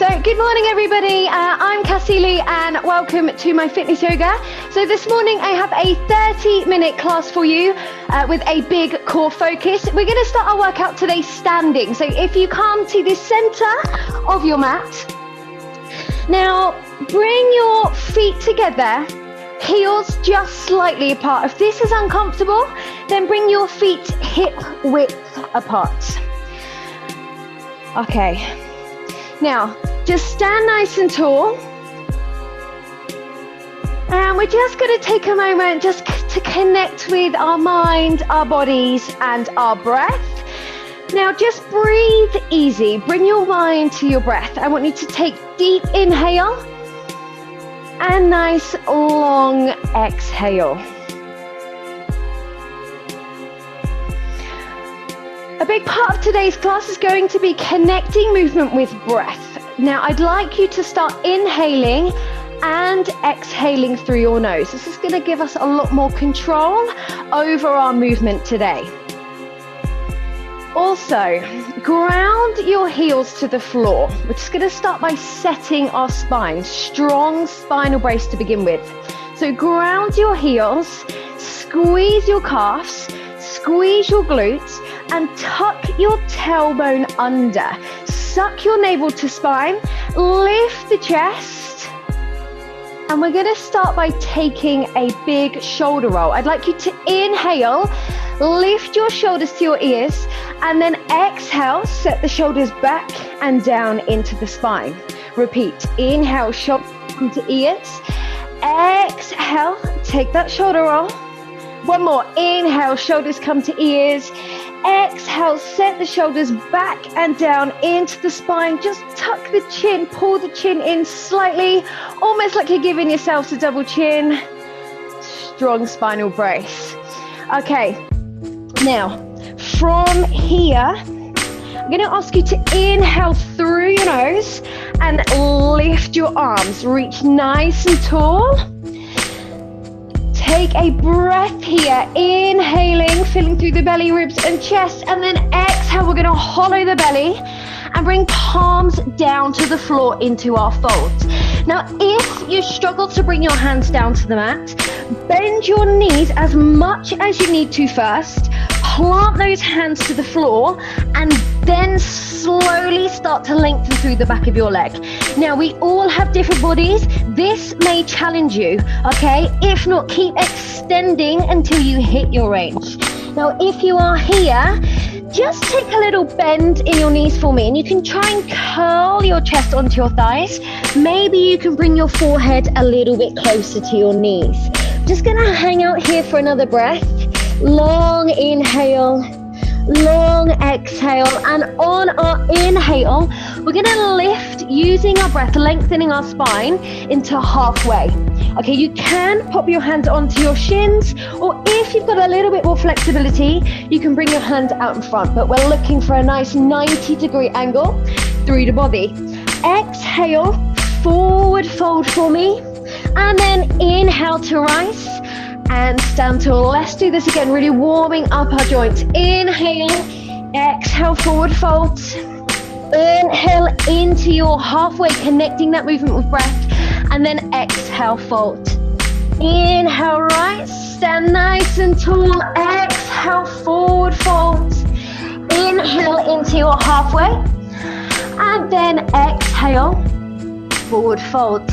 So good morning everybody, I'm Cassie Lee and welcome to my fitness yoga. So this morning I have a 30-minute class for you with a big core focus. We're going to start our workout today standing. So if you come to the center of your mat, now bring your feet together, heels just slightly apart. If this is uncomfortable, then bring your feet hip width apart. Okay. Now, just stand nice and tall. And we're just going to take a moment just to connect with our mind, our bodies, and our breath. Now, just breathe easy. Bring your mind to your breath. I want you to take deep inhale and nice long exhale. A big part of today's class is going to be connecting movement with breath. Now, I'd like you to start inhaling and exhaling through your nose. This is going to give us a lot more control over our movement today. Also, ground your heels to the floor. We're just going to start by setting our spine. Strong spinal brace to begin with. So ground your heels, squeeze your calves, squeeze your glutes, and tuck your tailbone under. Suck your navel to spine, lift the chest, and we're going to start by taking a big shoulder roll. I'd like you to inhale, lift your shoulders to your ears, and then exhale, set the shoulders back and down into the spine. Repeat, inhale, shoulders come to ears, exhale, take that shoulder roll. One more, inhale, shoulders come to ears, exhale, set the shoulders back and down into the spine. Just tuck the chin, pull the chin in slightly, almost like you're giving yourselves a double chin. Strong spinal brace. Okay, now from here, I'm going to ask you to inhale through your nose and lift your arms. Reach nice and tall. Take a breath here, inhaling, filling through the belly, ribs and chest, and then exhale, we're going to hollow the belly and bring palms down to the floor into our folds. Now, if you struggle to bring your hands down to the mat, bend your knees as much as you need to first, plant those hands to the floor, and then slowly start to lengthen through the back of your leg. Now, we all have different bodies. This may challenge you, okay? If not, keep extending until you hit your range. Now, if you are here, just take a little bend in your knees for me, and you can try and curl your chest onto your thighs. Maybe you can bring your forehead a little bit closer to your knees. Just gonna hang out here for another breath. Long inhale, long exhale, and on our inhale, we're going to lift using our breath, lengthening our spine into halfway. Okay, you can pop your hands onto your shins, or if you've got a little bit more flexibility, you can bring your hands out in front, but we're looking for a nice 90-degree angle through the body. Exhale, forward fold for me, and then inhale to rise and stand tall. Let's do this again, really warming up our joints. Inhale, exhale, forward fold. Inhale into your halfway, connecting that movement with breath, and then exhale, fold. Inhale, rise, stand nice and tall. Exhale, forward fold. Inhale into your halfway, and then exhale, forward fold.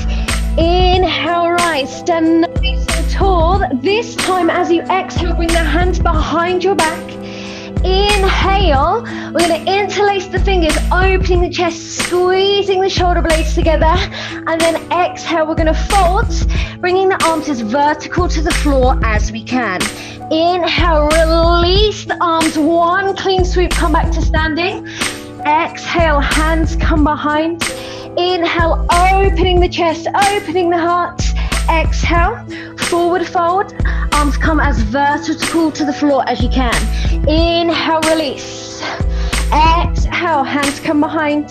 Inhale, rise, stand nice and tall. This time as you exhale, bring the hands behind your back. Inhale, we're going to interlace the fingers, opening the chest, squeezing the shoulder blades together, and then exhale, we're going to fold, bringing the arms as vertical to the floor as we can. Inhale, release the arms, one clean sweep, come back to standing. Exhale, hands come behind. Inhale, opening the chest, opening the heart. Exhale, forward fold, arms come as vertical to the floor as you can. Inhale, release. Exhale, hands come behind.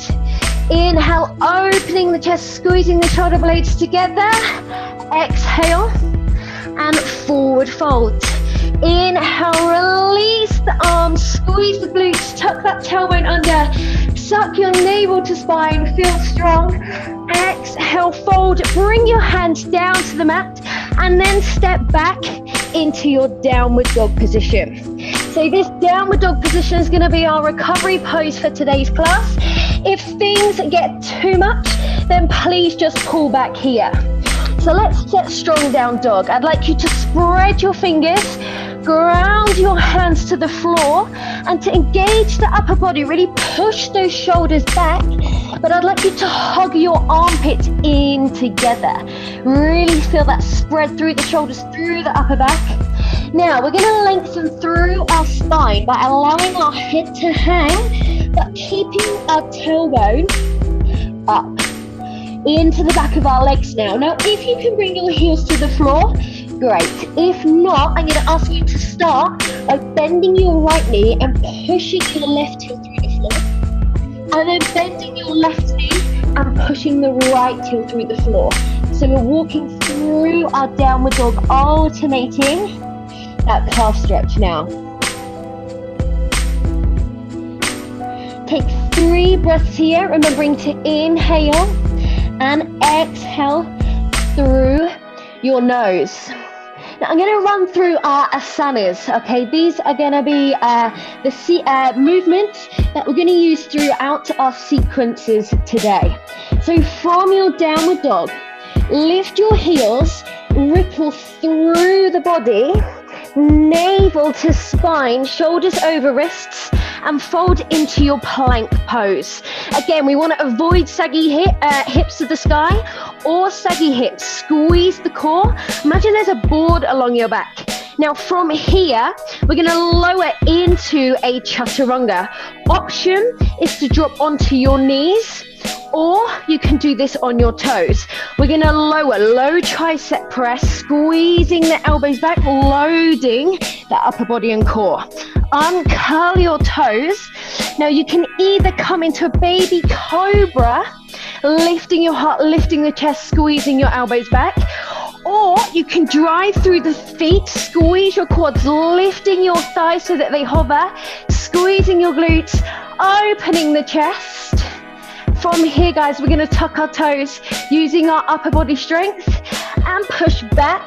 Inhale, opening the chest, squeezing the shoulder blades together. Exhale, and forward fold. Inhale, release the arms, squeeze the glutes, tuck that tailbone under. suck your navel to spine, feel strong. Exhale, fold, bring your hands down to the mat, and then step back into your downward dog position. So this downward dog position is going to be our recovery pose for today's class. If things get too much, then please just pull back here. So let's get strong down dog. I'd like you to spread your fingers, ground your hands to the floor, and to engage the upper body, really push those shoulders back. But I'd like you to hug your armpits in together. Really feel that spread through the shoulders, through the upper back. Now we're going to lengthen through our spine by allowing our head to hang, but keeping our tailbone up into the back of our legs now. Now, if you can bring your heels to the floor, great. If not, I'm going to ask you to start by bending your right knee and pushing your left heel through the floor. And then bending your left knee and pushing the right heel through the floor. So we're walking through our downward dog, alternating that calf stretch now. Take 3 breaths here, remembering to inhale and exhale through your nose. Now I'm going to run through our asanas, okay? These are going to be the movements that we're going to use throughout our sequences today. So from your downward dog, lift your heels, ripple through the body, navel to spine, shoulders over wrists, and fold into your plank pose. Again, we want to avoid saggy hips to the sky or saggy hips. Squeeze the core. Imagine there's a board along your back. Now from here, we're going to lower into a chaturanga. Option is to drop onto your knees, or you can do this on your toes. We're going to lower, low tricep press, squeezing the elbows back, loading the upper body and core. Uncurl your toes. Now you can either come into a baby cobra, lifting your heart, lifting the chest, squeezing your elbows back, or you can drive through the feet, squeeze your quads, lifting your thighs so that they hover, squeezing your glutes, opening the chest. From here, guys, we're going to tuck our toes using our upper body strength and push back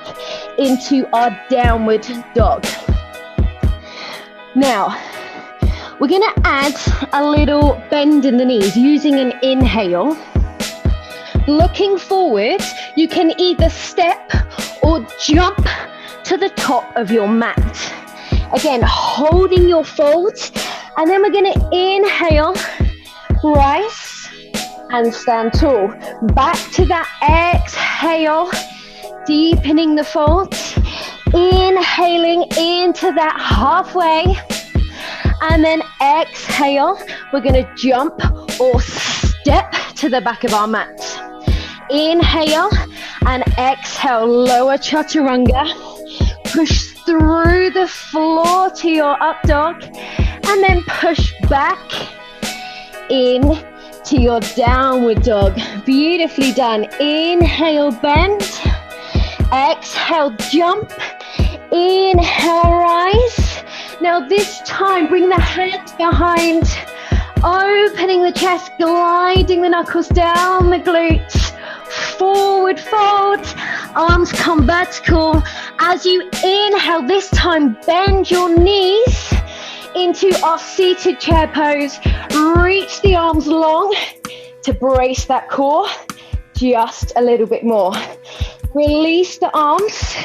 into our downward dog. Now, we're going to add a little bend in the knees using an inhale. Looking forward, you can either step or jump to the top of your mat. Again, holding your folds, and then we're going to inhale, rise, and stand tall. Back to that exhale, deepening the folds, inhaling into that halfway, and then exhale, we're going to jump or step to the back of our mat. Inhale and exhale, lower chaturanga, push through the floor to your up dog, and then push back in to your downward dog. Beautifully done. Inhale, bend. Exhale, jump. Inhale, rise. Now this time, bring the hands behind, opening the chest, gliding the knuckles down the glutes. Forward fold, arms come vertical. As you inhale, this time bend your knees into our seated chair pose. Reach the arms long to brace that core just a little bit more. Release the arms,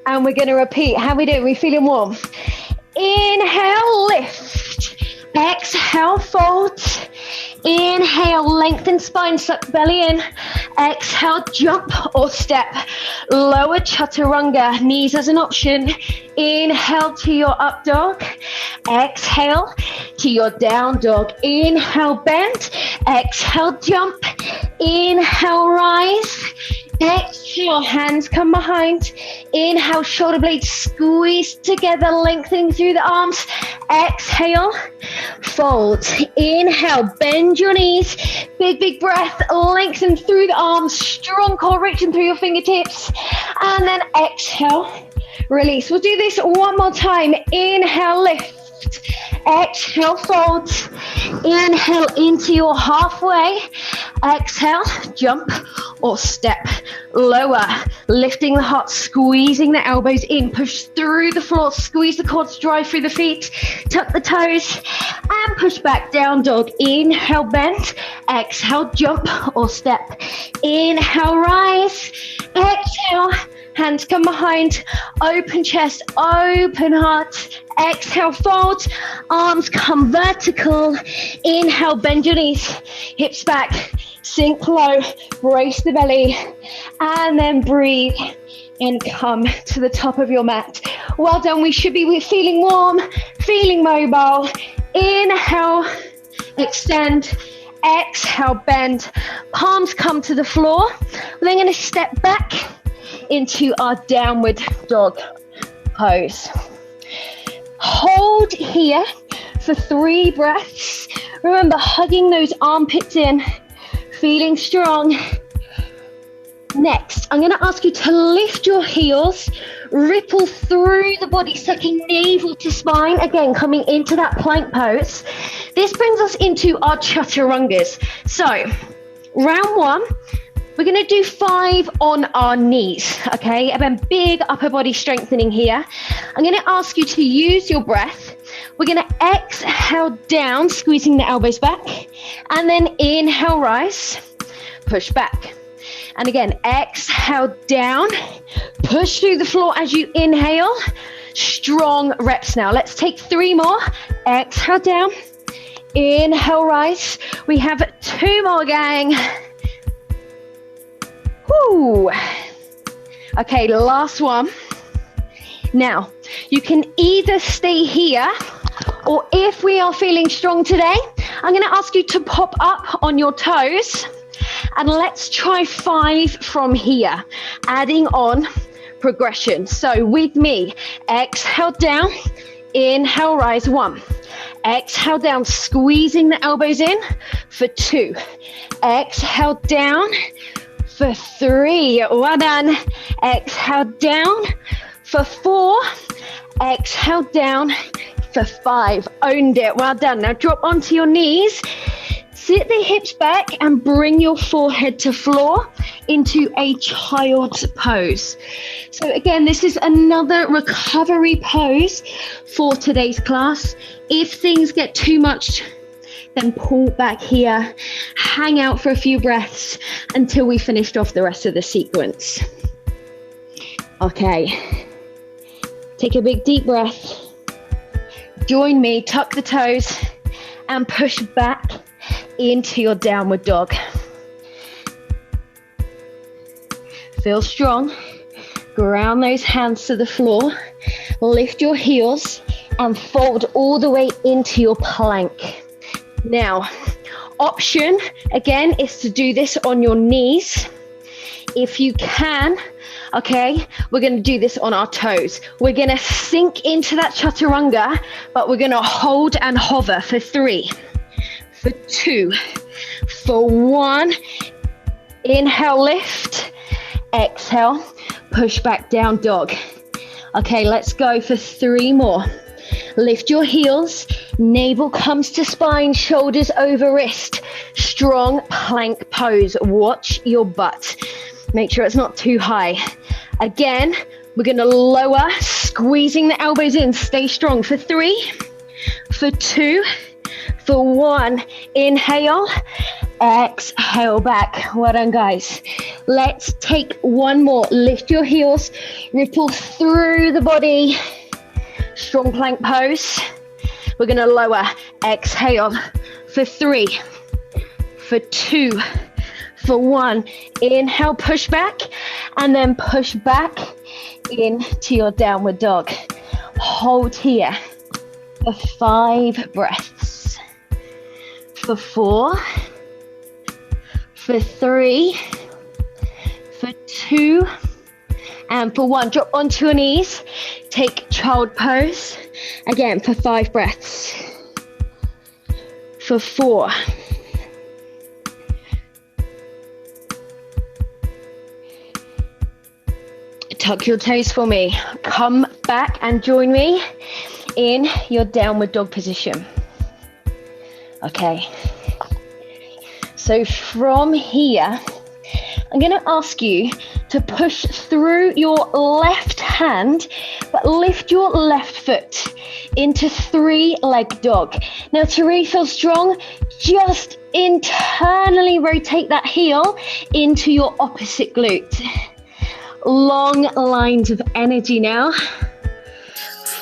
and we're going to repeat. How we doing? We feeling warm? Inhale, lift. Exhale, fold. Inhale, lengthen spine, suck belly in. Exhale, jump or step. Lower chaturanga, knees as an option. Inhale to your up dog. Exhale to your down dog. Inhale, bend. Exhale, jump. Inhale, rise. Exhale, hands come behind. Inhale, shoulder blades squeeze together, lengthening through the arms. Exhale, fold. Inhale, bend your knees. Big, big breath, lengthen through the arms. Strong core, reaching through your fingertips. And then exhale, release. We'll do this one more time. Inhale, lift. Exhale, fold. Inhale into your halfway. Exhale, jump or step. Lower, lifting the heart, squeezing the elbows in. Push through the floor, squeeze the quads, drive through the feet. Tuck the toes and push back, down dog. Inhale, bend. Exhale, jump or step. Inhale, rise. Exhale, hands come behind. Open chest, open heart. Exhale, fold. Arms come vertical. Inhale, bend your knees. Hips back. Sink low. Brace the belly. And then breathe and come to the top of your mat. Well done. We should be feeling warm, feeling mobile. Inhale, extend. Exhale, bend. Palms come to the floor. We're then going to step back into our downward dog pose. Hold here for 3 breaths. Remember, hugging those armpits in, feeling strong. Next, I'm going to ask you to lift your heels, ripple through the body, sucking navel to spine. Again, coming into that plank pose. This brings us into our Chaturangas. So, round 1, we're going to do 5 on our knees, okay? And then big upper body strengthening here. I'm going to ask you to use your breath. We're going to exhale down, squeezing the elbows back. And then inhale, rise, push back. And again, exhale down, push through the floor as you inhale. Strong reps now. Let's take 3 more. Exhale down, inhale, rise. We have 2 more, gang. Woo. Okay, last one. Now, you can either stay here, or if we are feeling strong today, I'm going to ask you to pop up on your toes. And let's try 5 from here, adding on progression. So with me, exhale down, inhale, rise, 1. Exhale down, squeezing the elbows in for 2. Exhale down for 3. Well done. Exhale down for 4. Exhale down for 5. Owned it. Well done. Now drop onto your knees. Sit the hips back and bring your forehead to floor into a child's pose. So again, this is another recovery pose for today's class. If things get too much, then pull back here, hang out for a few breaths until we finished off the rest of the sequence. Okay, take a big deep breath. Join me, tuck the toes and push back into your downward dog. Feel strong. Ground those hands to the floor. Lift your heels and fold all the way into your plank. Now, option again is to do this on your knees. If you can, okay, we're going to do this on our toes. We're going to sink into that chaturanga, but we're going to hold and hover for 3. For 2, for 1, inhale, lift, exhale, push back, down dog. Okay, let's go for 3 more. Lift your heels, navel comes to spine, shoulders over wrist, strong plank pose. Watch your butt. Make sure it's not too high. Again, we're gonna lower, squeezing the elbows in, stay strong for 3, for 2, for 1, inhale, exhale back. Well done, guys. Let's take 1 more. Lift your heels, ripple through the body. Strong plank pose. We're going to lower, exhale for 3, for 2, for 1. Inhale, push back, and then push back into your downward dog. Hold here for 5 breaths. For 4, for 3, for 2, and for 1. Drop onto your knees. Take child pose. Again for 5 breaths. For 4. Tuck your toes for me. Come back and join me in your downward dog position. Okay. So from here, I'm going to ask you to push through your left hand, but lift your left foot into three-leg dog. Now to really feel strong, just internally rotate that heel into your opposite glute. Long lines of energy now.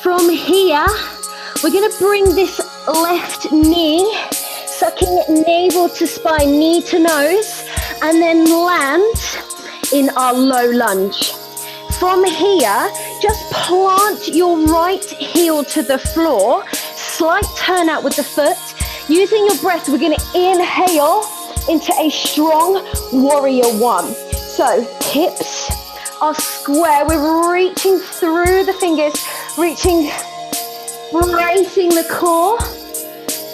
From here, we're going to bring this left knee, sucking navel to spine, knee to nose, and then land in our low lunge. From here, just plant your right heel to the floor, slight turn out with the foot. Using your breath, we're going to inhale into a strong warrior one. So hips are square, we're reaching through the fingers, bracing the core.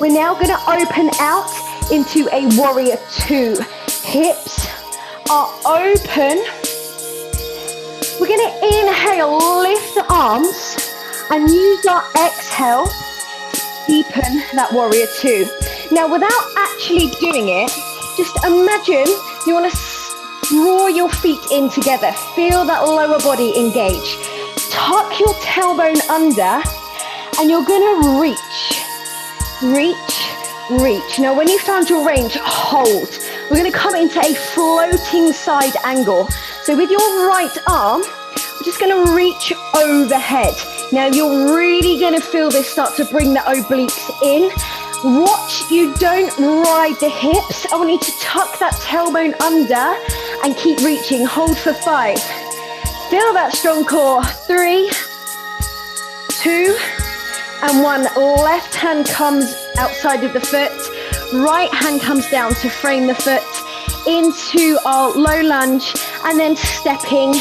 We're now going to open out into a warrior two. Hips are open. We're going to inhale, lift the arms, and use our exhale to deepen that warrior two. Now, without actually doing it, just imagine you want to draw your feet in together. Feel that lower body engage. Tuck your tailbone under, and you're going to reach. Now, when you found your range, hold. We're going to come into a floating side angle. So with your right arm, we're just going to reach overhead. Now, you're really going to feel this start to bring the obliques in. Watch you don't ride the hips. I want you to tuck that tailbone under and keep reaching. Hold for 5. Feel that strong core. 3, 2, and 1. Left hand comes outside of the foot. Right hand comes down to frame the foot into our low lunge, and then stepping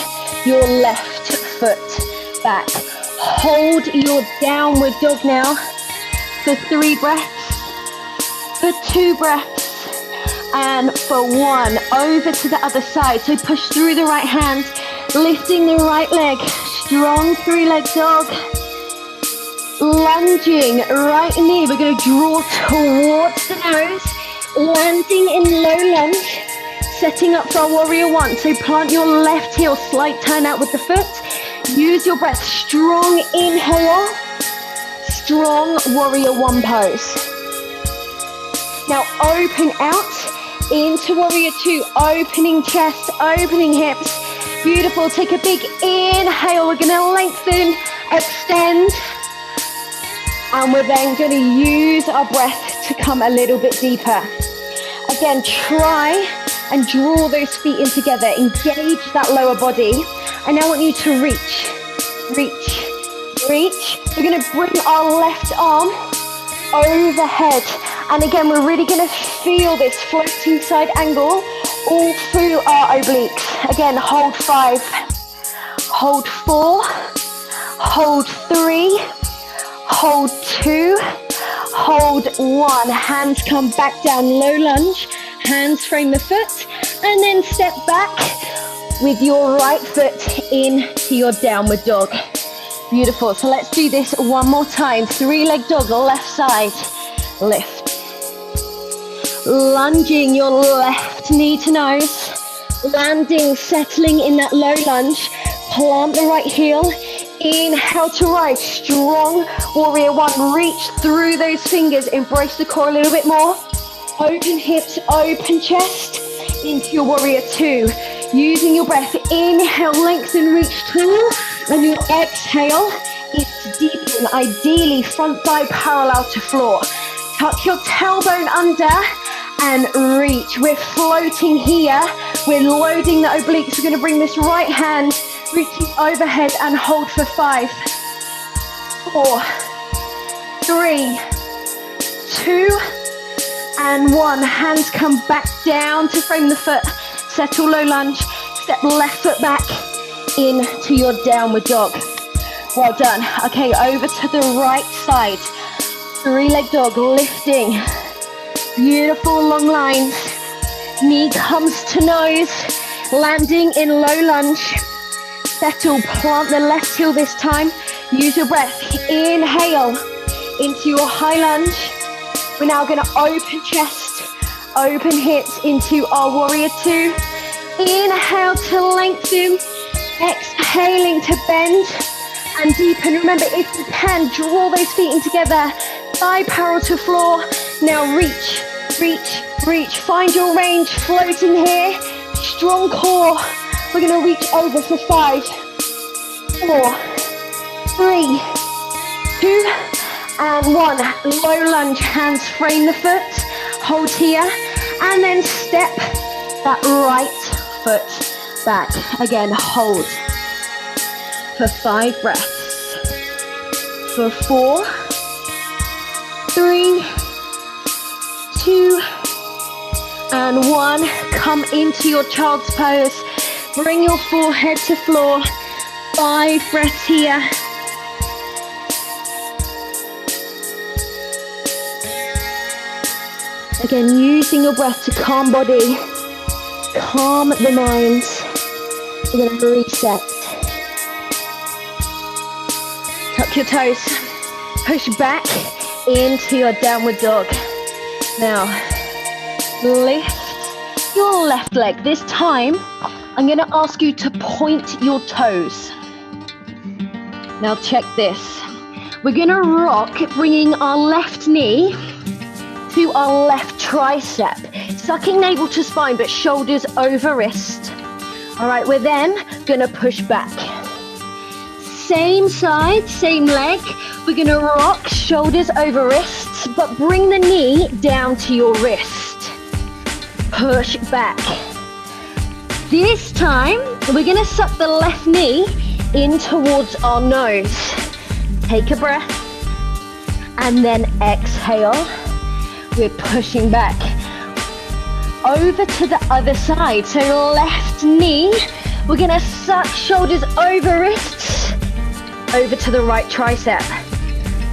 your left foot back. Hold your downward dog now for 3 breaths, for 2 breaths, and for 1. Over to the other side. So push through the right hand, lifting the right leg. Strong 3-leg dog. Lunging, right knee, we're going to draw towards the nose, landing in low lunge, setting up for our warrior one. So plant your left heel, slight turn out with the foot. Use your breath, strong inhale, strong warrior one pose. Now open out into warrior two, opening chest, opening hips. Beautiful, take a big inhale, we're going to lengthen, extend. And we're then going to use our breath to come a little bit deeper. Again, try and draw those feet in together. Engage that lower body. And now I want you to reach. We're going to bring our left arm overhead. And again, we're really going to feel this floating side angle all through our obliques. Again, hold 5, hold 4, hold 3, hold 2, hold 1. Hands come back down, low lunge. Hands frame the foot, and then step back with your right foot into your downward dog. Beautiful. So let's do this one more time. 3-leg dog, left side. Lift. Lunging your left knee to nose. Landing, settling in that low lunge. Plant the right heel. Inhale to rise, strong warrior one. Reach through those fingers, embrace the core a little bit more. Open hips, open chest into your warrior two. Using your breath, inhale, lengthen, reach tall, and your exhale is to deepen, ideally front thigh parallel to floor. Tuck your tailbone under and reach. We're floating here. We're loading the obliques. We're going to bring this right hand reaching overhead and hold for 5, 4, 3, 2, and 1. Hands come back down to frame the foot. Settle low lunge. Step left foot back into your downward dog. Well done. Okay, over to the right side. 3-leg dog, lifting. Beautiful long lines. Knee comes to nose. Landing in low lunge. Settle, plant the left heel this time. Use your breath. Inhale into your high lunge. We're now going to open chest, open hips into our warrior two. Inhale to lengthen. Exhaling to bend and deepen. Remember, if you can, draw those feet in together. Thigh parallel to floor. Now reach, reach, reach. Find your range, floating here. Strong core. We're going to reach over for 5, 4, 3, 2, and 1. Low lunge, hands frame the foot. Hold here, and then step that right foot back. Again, hold for 5 breaths. For 4, 3, 2, and 1. Come into your child's pose. Bring your forehead to floor. 5 breaths here. Again, using your breath to calm body, calm the mind. We're going to reset. Tuck your toes. Push back into your downward dog. Now, lift your left leg. This time, I'm going to ask you to point your toes. Now check this. We're going to rock, bringing our left knee to our left tricep. Sucking navel to spine, but shoulders over wrist. All right, we're then going to push back. Same side, same leg. We're going to rock, shoulders over wrists, but bring the knee down to your wrist. Push back. This time, we're going to suck the left knee in towards our nose. Take a breath, and then exhale. We're pushing back. Over to the other side. So left knee, we're going to suck shoulders over wrists, over to the right tricep,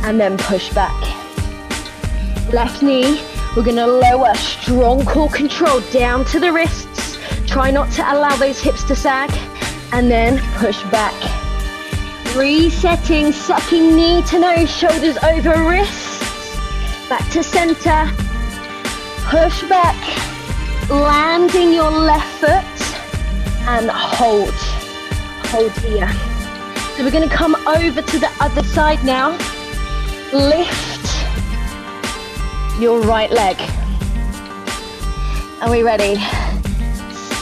and then push back. Left knee, we're going to lower, strong core control down to the wrists. Try not to allow those hips to sag, and then push back. Resetting, sucking knee to nose, shoulders over wrists, back to center, push back, landing your left foot, and hold here. So we're going to come over to the other side now. Lift your right leg. Are we ready?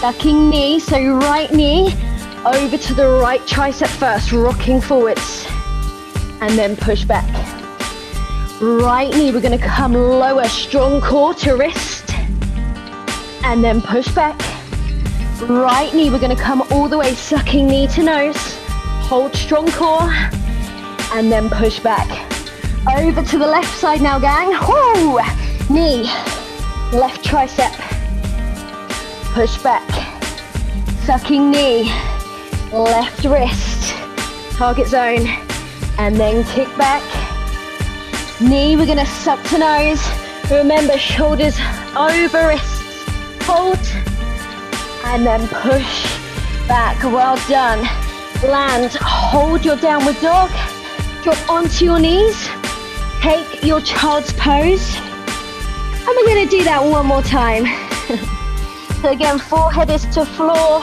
Sucking knee, so right knee over to the right tricep first, rocking forwards, and then push back. Right knee, we're going to come lower, strong core to wrist, and then push back. Right knee, we're going to come all the way, sucking knee to nose, hold strong core, and then push back. Over to the left side now, gang. Woo! Knee, left tricep, push back, sucking knee, left wrist, target zone, and then kick back. Knee, we're going to suck to nose. Remember, shoulders over wrists, hold, and then push back. Well done. Land, hold your downward dog, drop onto your knees, take your child's pose, and we're going to do that one more time. So again, forehead is to floor.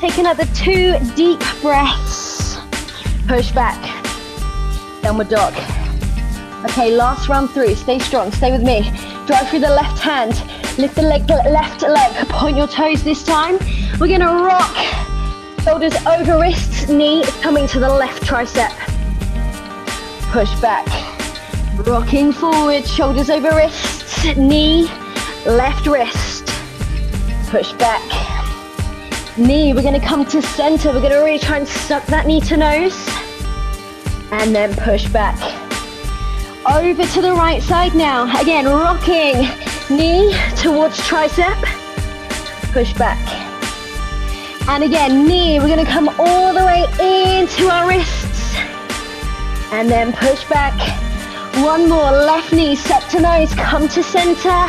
Take another 2 deep breaths. Push back. Downward dog. Okay, last round through. Stay strong. Stay with me. Drive through the left hand. Lift the left leg. Point your toes this time. We're going to rock. Shoulders over wrists. Knee is coming to the left tricep. Push back. Rocking forward. Shoulders over wrists. Knee, left wrist. Push back. Knee, we're going to come to center. We're going to really try and suck that knee to nose. And then push back. Over to the right side now. Again, rocking. Knee towards tricep. Push back. And again, knee, we're going to come all the way into our wrists. And then push back. One more. Left knee, suck to nose. Come to center.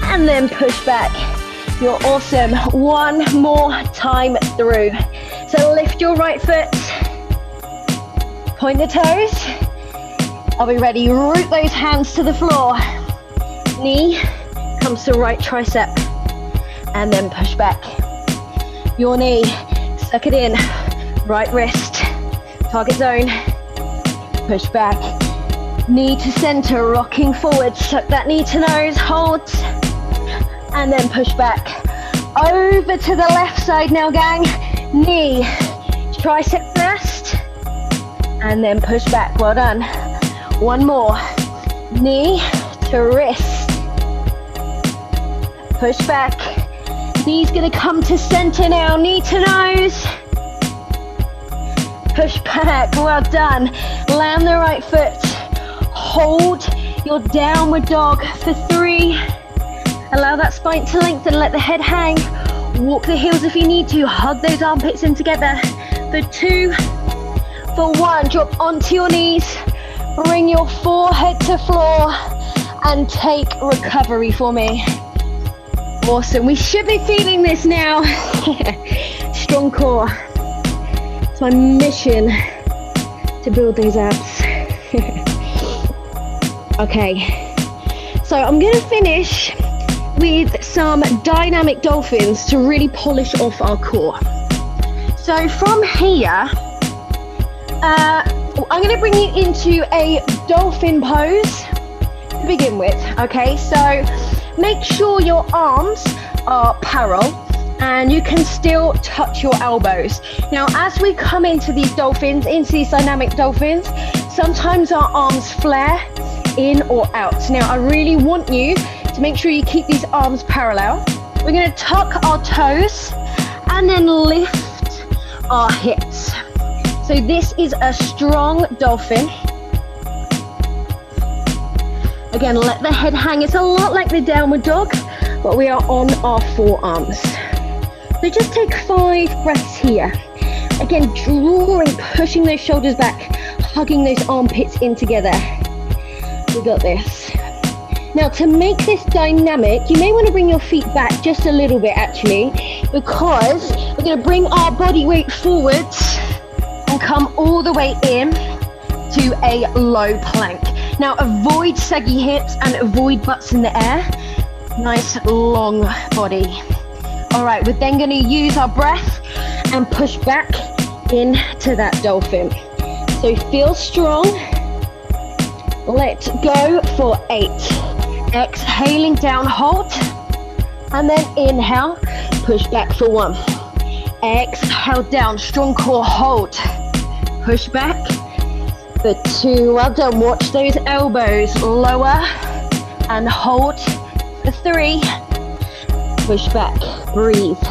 And then push back. You're awesome. One more time through. So lift your right foot. Point the toes. Are we ready? Root those hands to the floor. Knee comes to right tricep. And then push back. Your knee, suck it in. Right wrist, target zone. Push back. Knee to center, rocking forward. Suck that knee to nose, hold. And then push back. Over to the left side now, gang. Knee, tricep first. And then push back, well done. One more. Knee to wrist. Push back. Knee's gonna come to center now, knee to nose. Push back, well done. Land the right foot. Hold your downward dog for 3. Allow that spine to lengthen, let the head hang. Walk the heels if you need to, hug those armpits in together. For 2, for 1, drop onto your knees. Bring your forehead to floor and take recovery for me. Awesome, we should be feeling this now. Strong core. It's my mission to build those abs. Okay, so I'm gonna finish with some dynamic dolphins to really polish off our core. So from here, I'm gonna bring you into a dolphin pose to begin with, okay? So make sure your arms are parallel and you can still touch your elbows. Now, as we come into these dolphins, into these dynamic dolphins, sometimes our arms flare in or out. Now, I really want you to make sure you keep these arms parallel. We're gonna tuck our toes and then lift our hips. So this is a strong dolphin. Again, let the head hang. It's a lot like the downward dog, but we are on our forearms. So just take 5 breaths here. Again, drawing, pushing those shoulders back, hugging those armpits in together. We got this. Now, to make this dynamic, you may want to bring your feet back just a little bit, actually, because we're going to bring our body weight forwards and come all the way in to a low plank. Now, avoid saggy hips and avoid butts in the air. Nice long body. All right, we're then going to use our breath and push back into that dolphin. So feel strong. Let go for 8. Exhaling down, hold. And then inhale, push back for 1. Exhale down, strong core, hold. Push back for 2. Well done. Watch those elbows. Lower and hold for 3. Push back, breathe.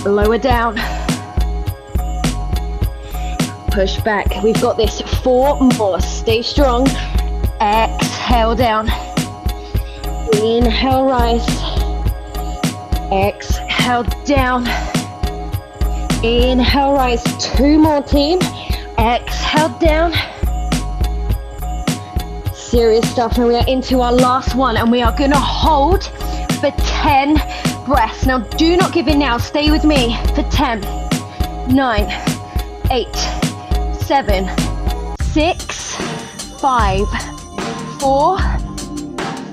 Lower down. Push back. We've got this. 4 more. Stay strong. Exhale down. Inhale, rise. Exhale down. Inhale, rise. 2 more, team. Exhale down. Serious stuff. And we are into our last one, and we are going to hold for 10 breaths. Now, do not give in now. Stay with me for 10, 9, 8, 7, 6, 5, 4,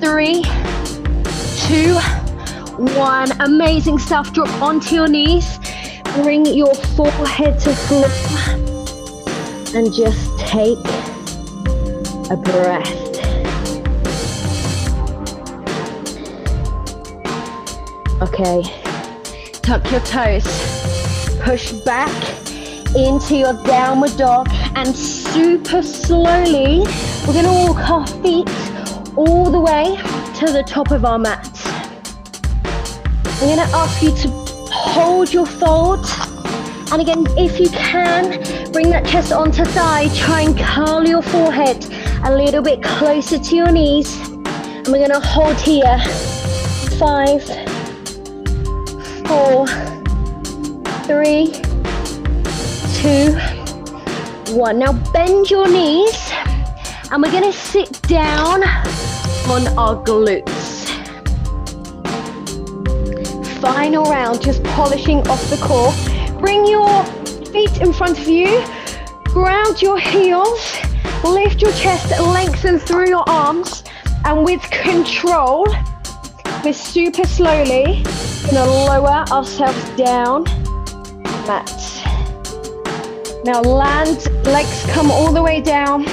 3, 2, 1. Amazing stuff. Drop onto your knees. Bring your forehead to floor and just take a breath. Okay, tuck your toes, push back into your downward dog, and super slowly, we're gonna walk our feet all the way to the top of our mat. I'm gonna ask you to hold your fold, and again, if you can, bring that chest onto thigh, try and curl your forehead a little bit closer to your knees, and we're gonna hold here. 5, 4, 3, 2, 1. Now bend your knees and we're going to sit down on our glutes. Final round, just polishing off the core. Bring your feet in front of you. Ground your heels, lift your chest, lengthen through your arms, and with control, we're super slowly gonna lower ourselves down, mat. Now land, legs come all the way down,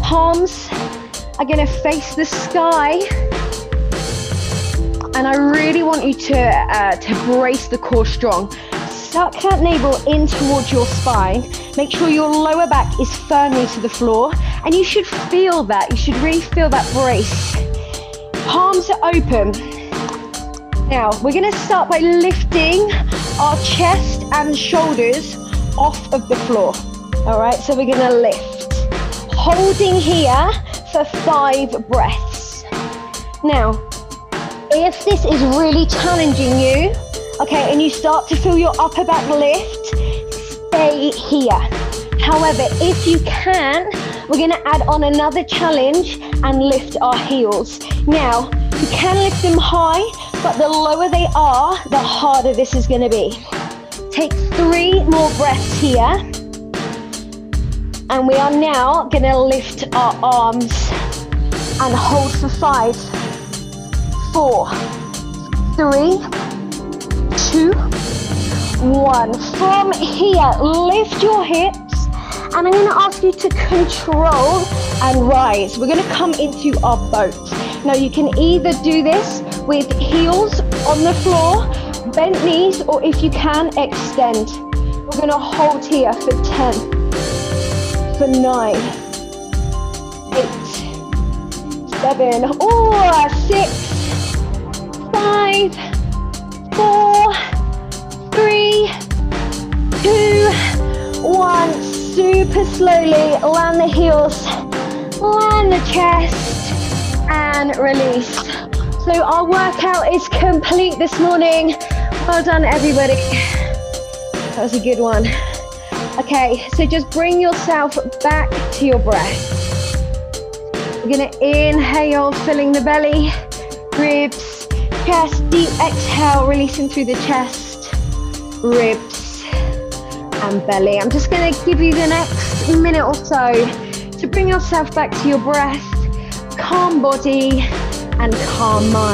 palms are gonna face the sky, and I really want you to brace the core strong. Suck that navel in towards your spine. Make sure your lower back is firmly to the floor, and you should feel that. You should really feel that brace. Palms are open. Now, we're gonna start by lifting our chest and shoulders off of the floor. All right, so we're gonna lift. Holding here for 5 breaths. Now, if this is really challenging you, okay, and you start to feel your upper back lift, stay here. However, if you can, we're gonna add on another challenge and lift our heels. Now, you can lift them high, but the lower they are, the harder this is gonna be. Take 3 more breaths here. And we are now gonna lift our arms and hold for 5, 4, 3, 2, 1. From here, lift your hips, and I'm gonna ask you to control and rise. We're gonna come into our boat. Now you can either do this with heels on the floor, bent knees, or if you can, extend. We're gonna hold here for 10, for 9, 8, 7, 6, 5, 4, 3, 2, 1. Super slowly land the heels, land the chest, and release. So our workout is complete this morning. Well done, everybody. That was a good one. Okay, so just bring yourself back to your breath. We're gonna inhale, filling the belly, ribs, chest, deep exhale, releasing through the chest, ribs, and belly. I'm just gonna give you the next minute or so to bring yourself back to your breath, calm body, and calm mind.